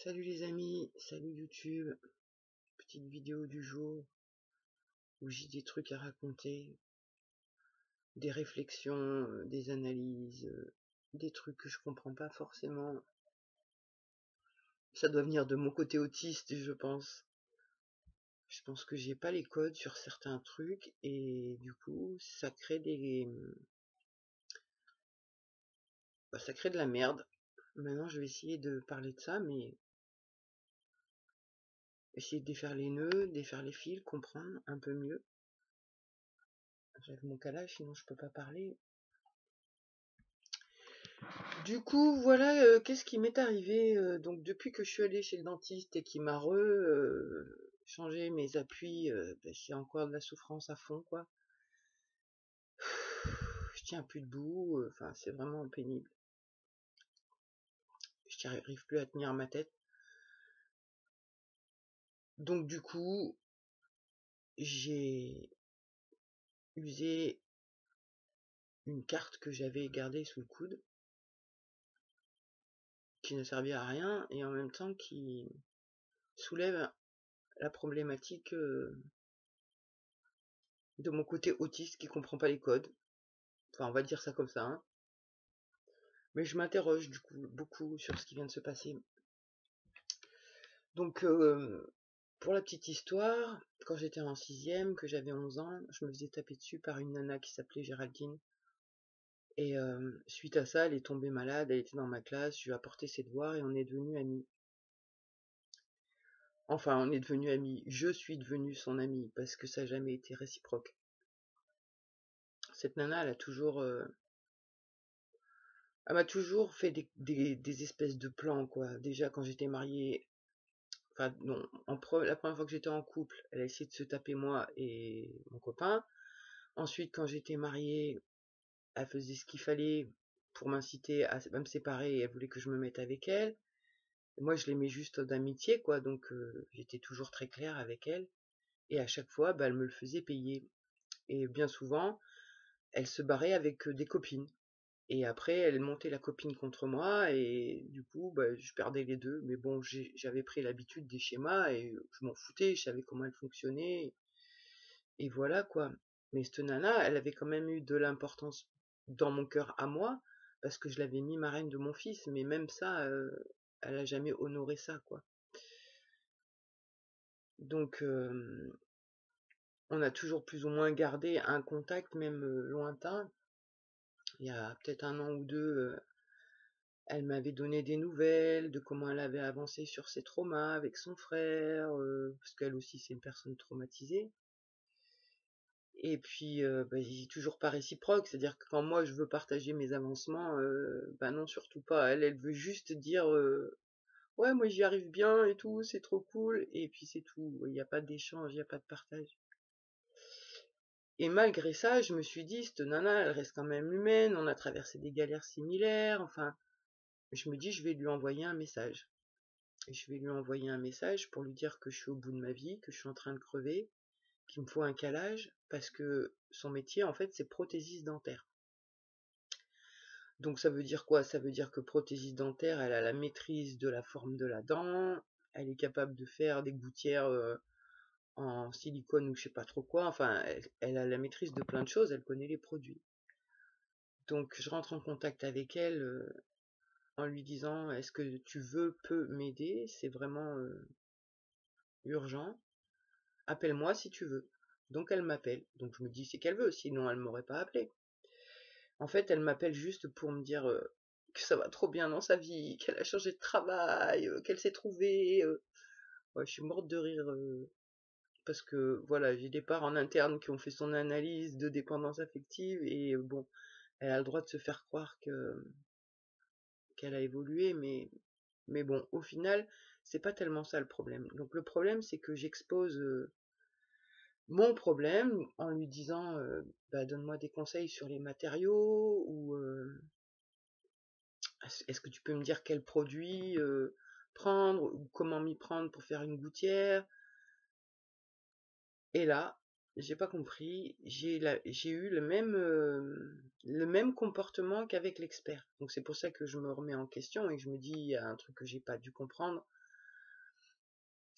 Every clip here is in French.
Salut les amis, salut YouTube, petite vidéo du jour où j'ai des trucs à raconter, des réflexions, des analyses, des trucs que je comprends pas forcément. Ça doit venir de mon côté autiste, je pense. Je pense que j'ai pas les codes sur certains trucs et du coup ça crée de la merde. Maintenant je vais essayer de parler de ça, mais essayer de défaire les nœuds, défaire les fils, comprendre un peu mieux. J'avais mon calage, sinon je peux pas parler. Du coup, voilà, qu'est-ce qui m'est arrivé donc depuis que je suis allée chez le dentiste et qu'il m'a changé mes appuis, c'est encore de la souffrance à fond, quoi. Je tiens plus debout, enfin c'est vraiment pénible. Je n'arrive plus à tenir ma tête. Donc du coup, j'ai usé une carte que j'avais gardée sous le coude, qui ne servait à rien et en même temps qui soulève la problématique de mon côté autiste qui comprend pas les codes. Enfin, on va dire ça comme ça, hein. Mais je m'interroge du coup beaucoup sur ce qui vient de se passer. Donc, pour la petite histoire, quand j'étais en sixième, que j'avais 11 ans, je me faisais taper dessus par une nana qui s'appelait Géraldine. Et suite à ça, elle est tombée malade, elle était dans ma classe, je lui ai apporté ses devoirs et on est devenus amis. Enfin, on est devenus amis. Je suis devenue son amie parce que ça n'a jamais été réciproque. Cette nana, elle m'a toujours fait des espèces de plans, quoi. Déjà, quand j'étais mariée, enfin non, la première fois que j'étais en couple, elle a essayé de se taper moi et mon copain. Ensuite, quand j'étais mariée, elle faisait ce qu'il fallait pour m'inciter à me séparer et elle voulait que je me mette avec elle. Et moi, je l'aimais juste d'amitié, quoi, donc j'étais toujours très claire avec elle. Et à chaque fois, bah, elle me le faisait payer. Et bien souvent, elle se barrait avec des copines. Et après, elle montait la copine contre moi, et du coup, bah, je perdais les deux. Mais bon, j'avais pris l'habitude des schémas, et je m'en foutais, je savais comment elle fonctionnait, et voilà quoi. Mais cette nana, elle avait quand même eu de l'importance dans mon cœur à moi, parce que je l'avais mis marraine de mon fils, mais même ça, elle a jamais honoré ça, quoi. Donc, on a toujours plus ou moins gardé un contact, même lointain. Il y a peut-être un an ou deux, elle m'avait donné des nouvelles de comment elle avait avancé sur ses traumas avec son frère, parce qu'elle aussi c'est une personne traumatisée. Et puis, bah, j'ai toujours pas réciproque, c'est-à-dire que quand moi je veux partager mes avancements, bah non, surtout pas. Elle veut juste dire ouais, moi j'y arrive bien et tout, c'est trop cool, et puis c'est tout. Il n'y a pas d'échange, il n'y a pas de partage. Et malgré ça, je me suis dit, cette nana, elle reste quand même humaine, on a traversé des galères similaires, enfin, je me dis, je vais lui envoyer un message. Je vais lui envoyer un message pour lui dire que je suis au bout de ma vie, que je suis en train de crever, qu'il me faut un calage, parce que son métier, en fait, c'est prothésiste dentaire. Donc ça veut dire quoi? Ça veut dire que prothésiste dentaire, elle a la maîtrise de la forme de la dent, elle est capable de faire des gouttières en silicone ou je sais pas trop quoi, enfin, elle a la maîtrise de plein de choses, elle connaît les produits. Donc je rentre en contact avec elle en lui disant, est-ce que tu peux m'aider? C'est vraiment urgent. Appelle-moi si tu veux. Donc elle m'appelle. Donc je me dis c'est qu'elle veut, sinon elle m'aurait pas appelé. En fait, elle m'appelle juste pour me dire que ça va trop bien dans sa vie, qu'elle a changé de travail, qu'elle s'est trouvée. Ouais, je suis morte de rire parce que voilà, j'ai des parts en interne qui ont fait son analyse de dépendance affective et bon, elle a le droit de se faire croire qu'elle a évolué, mais bon, au final, c'est pas tellement ça le problème. Donc le problème, c'est que j'expose mon problème en lui disant bah, donne-moi des conseils sur les matériaux ou est-ce que tu peux me dire quel produit prendre ou comment m'y prendre pour faire une gouttière. Et là, j'ai pas compris, j'ai eu le même comportement qu'avec l'expert. Donc c'est pour ça que je me remets en question et que je me dis il y a un truc que j'ai pas dû comprendre.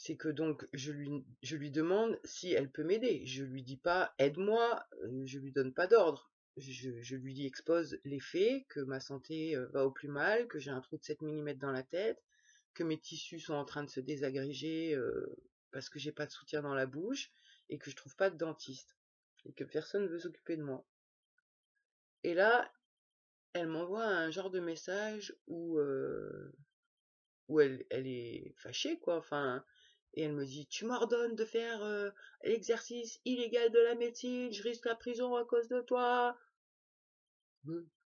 C'est que donc je lui demande si elle peut m'aider. Je lui dis pas aide-moi, je lui donne pas d'ordre. Je lui expose les faits, que ma santé va au plus mal, que j'ai un trou de 7 millimètres dans la tête, que mes tissus sont en train de se désagréger parce que j'ai pas de soutien dans la bouche et que je trouve pas de dentiste et que personne ne veut s'occuper de moi. Et là, elle m'envoie un genre de message où elle est fâchée, quoi. Enfin, et elle me dit, tu m'ordonnes de faire l'exercice illégal de la médecine, je risque la prison à cause de toi.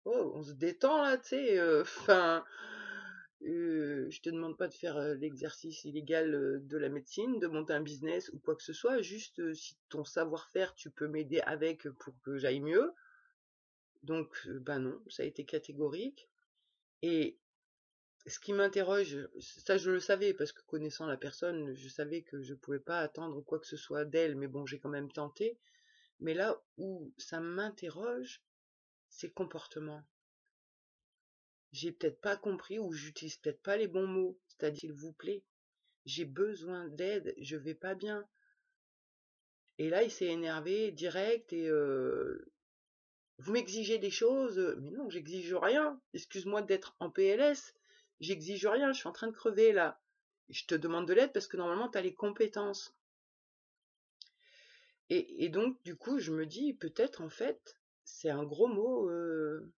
Oh, on se détend là, tu sais. Enfin, je te demande pas de faire l'exercice illégal de la médecine, de monter un business ou quoi que ce soit. Juste si ton savoir-faire, tu peux m'aider avec pour que j'aille mieux. Donc, ben non, ça a été catégorique. Et ce qui m'interroge, ça je le savais parce que connaissant la personne, je savais que je pouvais pas attendre quoi que ce soit d'elle, mais bon, j'ai quand même tenté. Mais là où ça m'interroge, c'est le comportement. J'ai peut-être pas compris ou j'utilise peut-être pas les bons mots. C'est-à-dire, s'il vous plaît, j'ai besoin d'aide, je vais pas bien. Et là, il s'est énervé direct et vous m'exigez des choses, mais non, j'exige rien. Excuse-moi d'être en PLS, j'exige rien, je suis en train de crever là. Je te demande de l'aide parce que normalement, tu as les compétences. Et donc, du coup, je me dis, peut-être, en fait, c'est un gros mot de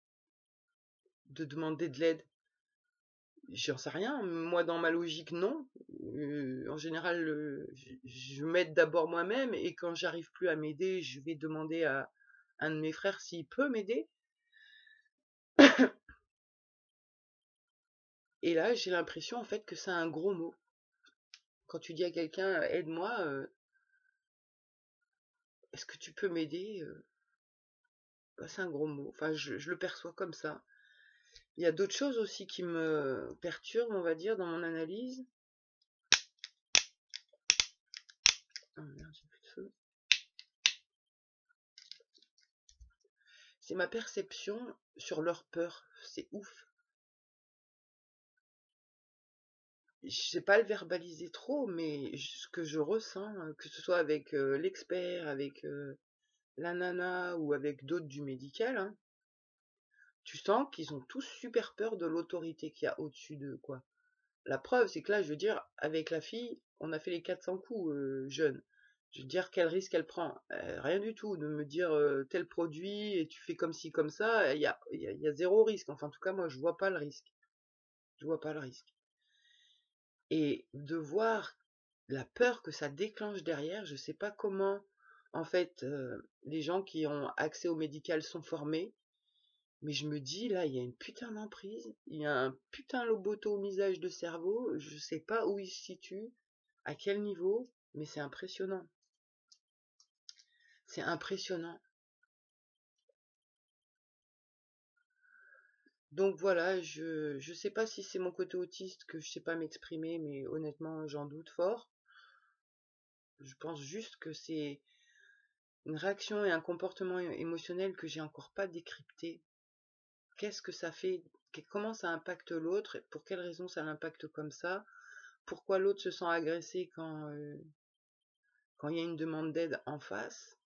demander de l'aide. J'en sais rien. Moi, dans ma logique, non. En général, je m'aide d'abord moi-même et quand j'arrive plus à m'aider, je vais demander à un de mes frères s'il peut m'aider. Et là, j'ai l'impression, en fait, que c'est un gros mot. Quand tu dis à quelqu'un, aide-moi, est-ce que tu peux m'aider? Bah, c'est un gros mot. Enfin, je le perçois comme ça. Il y a d'autres choses aussi qui me perturbent, on va dire, dans mon analyse. Oh merde, j'ai plus de feu. C'est ma perception sur leur peur. C'est ouf. Je sais pas le verbaliser trop, mais ce que je ressens, que ce soit avec l'expert, avec la nana ou avec d'autres du médical, hein, tu sens qu'ils ont tous super peur de l'autorité qu'il y a au-dessus d'eux, quoi. La preuve, c'est que là, je veux dire, avec la fille, on a fait les 400 coups, jeune. Je veux dire, quel risque elle prend? Rien du tout. De me dire tel produit et tu fais comme ci, comme ça, il y a zéro risque. Enfin, en tout cas, moi, je vois pas le risque. Je vois pas le risque. Et de voir la peur que ça déclenche derrière, je sais pas comment, en fait, les gens qui ont accès au médical sont formés, mais je me dis, là, il y a une putain d'emprise, il y a un putain lobotomisage de cerveau, je sais pas où il se situe, à quel niveau, mais c'est impressionnant. C'est impressionnant. Donc voilà, je sais pas si c'est mon côté autiste que je sais pas m'exprimer, mais honnêtement, j'en doute fort. Je pense juste que c'est une réaction et un comportement émotionnel que j'ai encore pas décrypté. Qu'est-ce que ça fait? Comment ça impacte l'autre? Pour quelles raisons ça l'impacte comme ça? Pourquoi l'autre se sent agressé quand il y a une demande d'aide en face?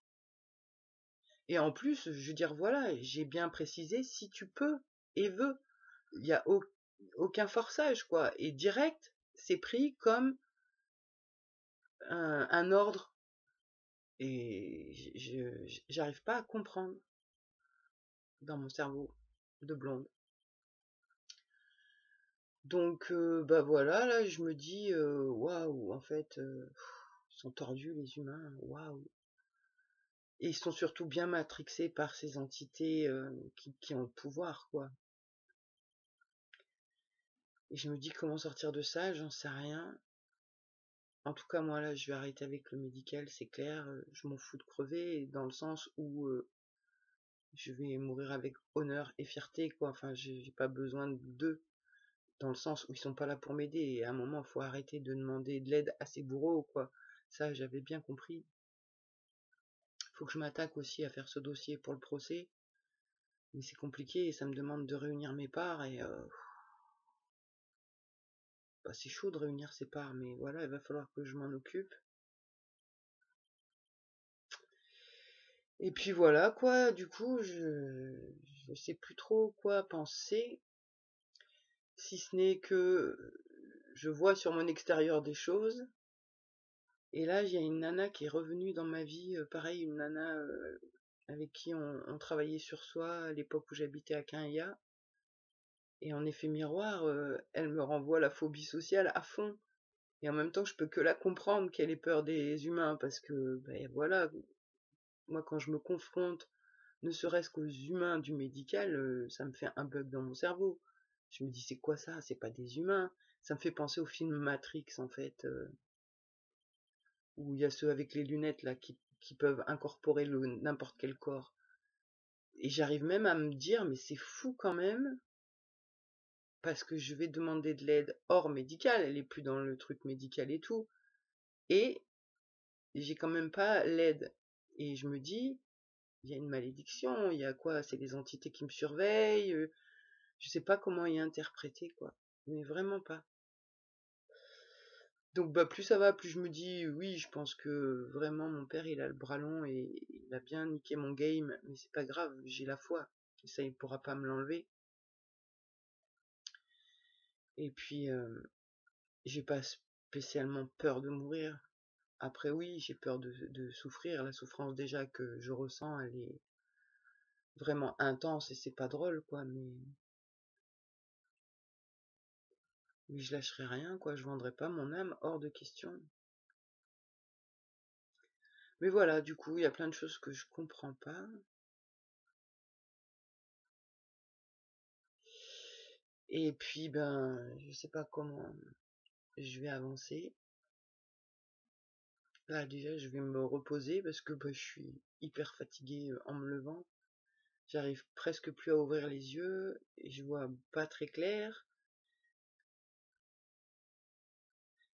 Et en plus, je veux dire, voilà, j'ai bien précisé si tu peux et veux. Il n'y a aucun forçage, quoi. Et direct, c'est pris comme un ordre. Et j'arrive pas à comprendre dans mon cerveau de blonde. Donc, bah voilà, là, je me dis, waouh, en fait, ils sont tordus, les humains, waouh. Et ils sont surtout bien matrixés par ces entités qui ont le pouvoir, quoi. Et je me dis comment sortir de ça, j'en sais rien. En tout cas, moi, là, je vais arrêter avec le médical, c'est clair. Je m'en fous de crever, dans le sens où je vais mourir avec honneur et fierté, quoi. Enfin, j'ai pas besoin d'eux, dans le sens où ils sont pas là pour m'aider. Et à un moment, il faut arrêter de demander de l'aide à ses bourreaux, quoi. Ça, j'avais bien compris. Faut que je m'attaque aussi à faire ce dossier pour le procès. Mais c'est compliqué et ça me demande de réunir mes parts et bah, c'est chaud de réunir ses parts, mais voilà, il va falloir que je m'en occupe. Et puis voilà, quoi, du coup, je sais plus trop quoi penser, si ce n'est que je vois sur mon extérieur des choses. Et là, il y a une nana qui est revenue dans ma vie, pareil, une nana avec qui on travaillait sur soi à l'époque où j'habitais à Quinilla. Et en effet miroir, elle me renvoie la phobie sociale à fond. Et en même temps, je peux que la comprendre qu'elle ait peur des humains, parce que, ben voilà, moi quand je me confronte, ne serait-ce qu'aux humains du médical, ça me fait un bug dans mon cerveau. Je me dis, c'est quoi ça? C'est pas des humains. Ça me fait penser au film Matrix, en fait, où il y a ceux avec les lunettes, là, qui peuvent incorporer n'importe quel corps. Et j'arrive même à me dire, mais c'est fou quand même, parce que je vais demander de l'aide hors médical, elle est plus dans le truc médical et tout, et j'ai quand même pas l'aide. Et je me dis, il y a une malédiction, il y a quoi? C'est les entités qui me surveillent, je sais pas comment y interpréter, quoi. Mais vraiment pas. Donc bah plus ça va, plus je me dis, oui, je pense que vraiment mon père il a le bras long et il a bien niqué mon game, mais c'est pas grave, j'ai la foi. Et ça il pourra pas me l'enlever. Et puis j'ai pas spécialement peur de mourir. Après oui, j'ai peur de souffrir. La souffrance déjà que je ressens, elle est vraiment intense et c'est pas drôle, quoi. Mais je lâcherai rien, quoi. Je vendrai pas mon âme, hors de question. Mais voilà, du coup, il y a plein de choses que je comprends pas. Et puis, ben, je sais pas comment je vais avancer. Là, déjà, je vais me reposer parce que bah, je suis hyper fatiguée en me levant. J'arrive presque plus à ouvrir les yeux et je vois pas très clair.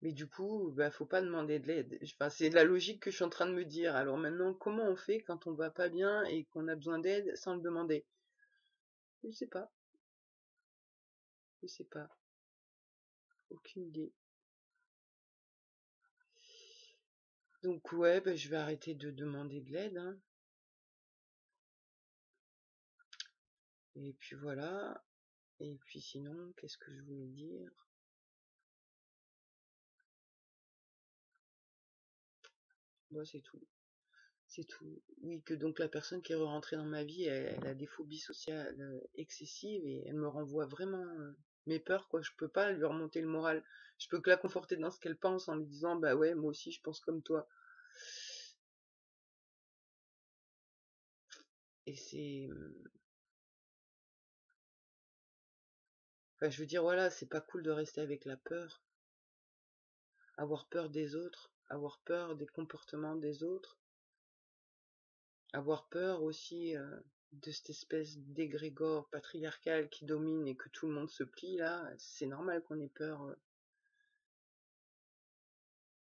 Mais du coup, bah, faut pas demander de l'aide. Enfin, c'est la logique que je suis en train de me dire. Alors maintenant, comment on fait quand on va pas bien et qu'on a besoin d'aide sans le demander? Je sais pas. Je sais pas. Aucune idée. Donc ouais, bah, je vais arrêter de demander de l'aide, hein. Et puis voilà. Et puis sinon, qu'est-ce que je voulais dire? Moi, c'est tout. C'est tout. Oui, que donc la personne qui est rentrée dans ma vie, elle a des phobies sociales excessives et elle me renvoie vraiment mes peurs, quoi. Je peux pas lui remonter le moral. Je peux que la conforter dans ce qu'elle pense en lui disant, bah ouais, moi aussi, je pense comme toi. Et c'est, enfin, je veux dire, voilà, c'est pas cool de rester avec la peur. Avoir peur des autres, avoir peur des comportements des autres, avoir peur aussi de cette espèce d'égrégore patriarcal qui domine et que tout le monde se plie là. C'est normal qu'on ait peur.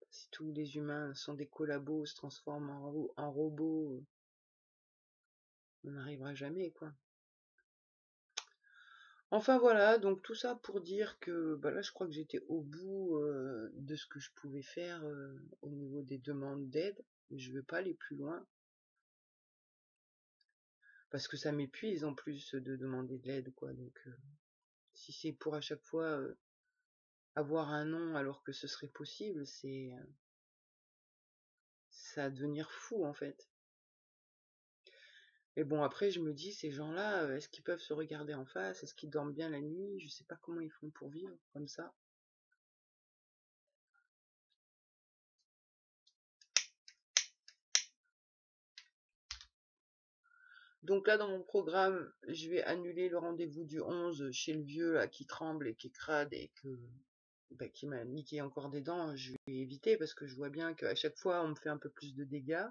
Si tous les humains sont des collabos, se transforment en robots, on n'arrivera jamais, quoi. Enfin voilà, donc tout ça pour dire que bah là je crois que j'étais au bout de ce que je pouvais faire au niveau des demandes d'aide. Je veux pas aller plus loin parce que ça m'épuise en plus de demander de l'aide, quoi. Donc si c'est pour à chaque fois avoir un nom alors que ce serait possible, ça va devenir fou en fait. Et bon, après, je me dis, ces gens-là, est-ce qu'ils peuvent se regarder en face? Est-ce qu'ils dorment bien la nuit? Je sais pas comment ils font pour vivre comme ça. Donc là, dans mon programme, je vais annuler le rendez-vous du 11 chez le vieux là, qui tremble et qui crade et bah, qui m'a niqué encore des dents. Je vais éviter parce que je vois bien qu'à chaque fois, on me fait un peu plus de dégâts.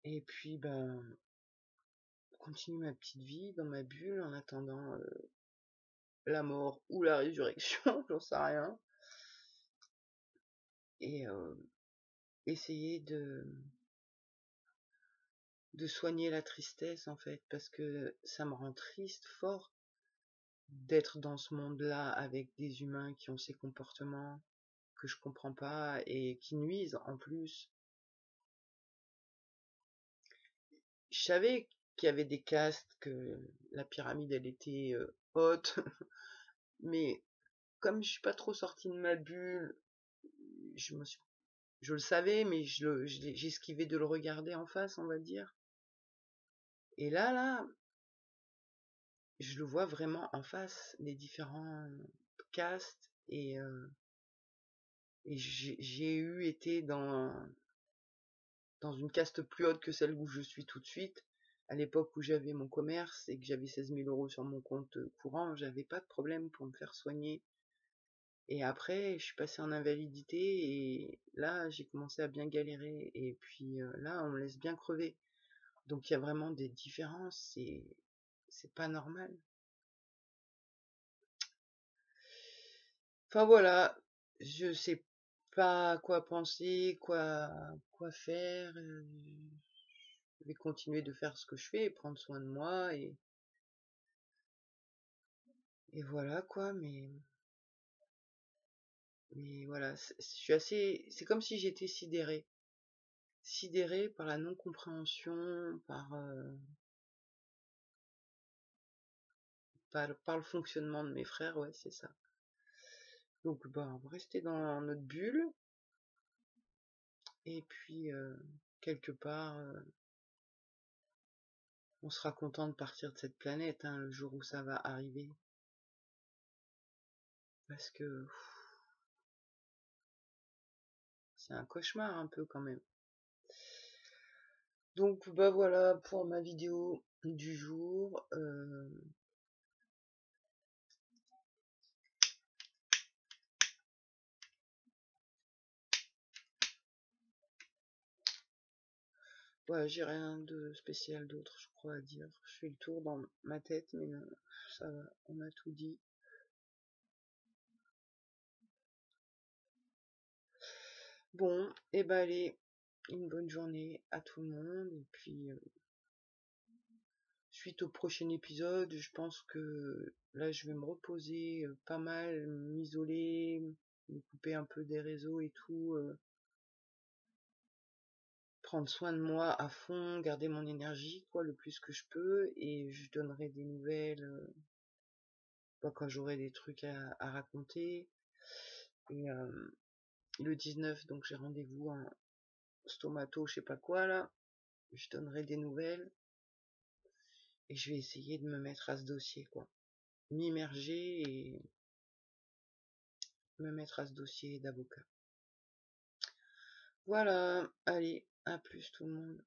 Et puis, ben, continue ma petite vie dans ma bulle en attendant la mort ou la résurrection, j'en sais rien. Et essayer de soigner la tristesse en fait, parce que ça me rend triste fort d'être dans ce monde-là avec des humains qui ont ces comportements que je comprends pas et qui nuisent en plus. Je savais qu'il y avait des castes, que la pyramide elle était haute, mais comme je suis pas trop sortie de ma bulle, je me suis je le savais, mais j'esquivais de le regarder en face, on va dire. Et là, je le vois vraiment en face, les différents castes, et j'ai été dans une caste plus haute que celle où je suis tout de suite. À l'époque où j'avais mon commerce et que j'avais 16 000 euros sur mon compte courant, j'avais pas de problème pour me faire soigner. Et après, je suis passée en invalidité et là, j'ai commencé à bien galérer. Et puis là, on me laisse bien crever. Donc il y a vraiment des différences, c'est pas normal. Enfin voilà, je sais pas quoi penser, quoi faire. Je vais continuer de faire ce que je fais, prendre soin de moi et voilà quoi. Mais voilà, je suis assez, c'est comme si j'étais sidérée par la non-compréhension, par le fonctionnement de mes frères, ouais, c'est ça. Donc bah, on va rester dans notre bulle. Et puis, quelque part, on sera content de partir de cette planète, hein, le jour où ça va arriver. Parce que c'est un cauchemar un peu quand même. Donc, bah voilà pour ma vidéo du jour. Ouais, j'ai rien de spécial d'autre, je crois, à dire. Je fais le tour dans ma tête, mais ça va, on a tout dit. Bon, et bah allez, une bonne journée à tout le monde. Et puis, suite au prochain épisode, je pense que là, je vais me reposer pas mal, m'isoler, me couper un peu des réseaux et tout, prendre soin de moi à fond, garder mon énergie, quoi, le plus que je peux, et je donnerai des nouvelles quand j'aurai des trucs à raconter. Et le 19, donc j'ai rendez-vous en stomato, je sais pas quoi là, je donnerai des nouvelles, et je vais essayer de me mettre à ce dossier, quoi. M'immerger et me mettre à ce dossier d'avocat. Voilà, allez, à plus tout le monde.